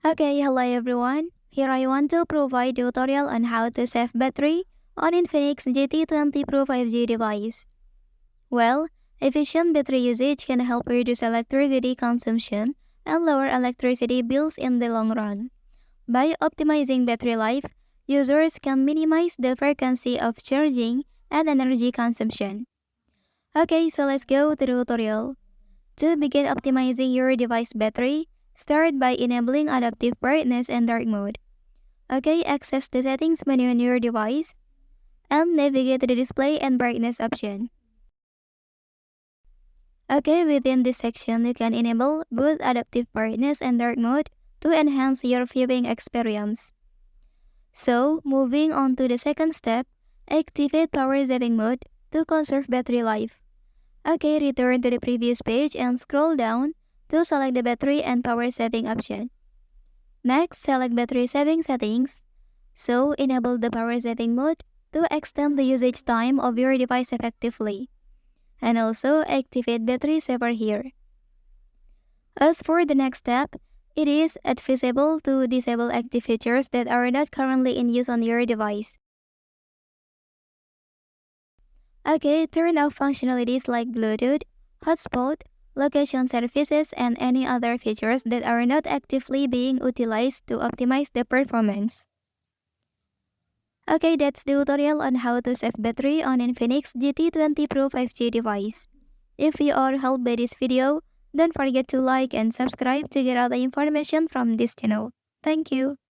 Okay, hello everyone. Here I want to provide tutorial on how to save battery on Infinix GT20 Pro 5G device. Well, efficient battery usage can help reduce electricity consumption and lower electricity bills in the long run. By optimizing battery life, users can minimize the frequency of charging and energy consumption. Okay, so let's go to the tutorial. To begin optimizing your device battery, start by enabling adaptive brightness and dark mode. Okay, access the settings menu on your device and navigate to the display and brightness option. Okay, within this section, you can enable both adaptive brightness and dark mode to enhance your viewing experience. So, moving on to the second step, activate power saving mode to conserve battery life. Okay, return to the previous page and scroll down to select the battery and power saving option. Next, select battery saving settings. So, enable the power saving mode to extend the usage time of your device effectively. And also, activate battery saver here. As for the next step, it is advisable to disable active features that are not currently in use on your device. Okay, turn off functionalities like Bluetooth, hotspot, location services, and any other features that are not actively being utilized to optimize the performance. Okay, that's the tutorial on how to save battery on Infinix GT20 Pro 5G device. If you are helped by this video, don't forget to like and subscribe to get all the information from this channel. Thank you.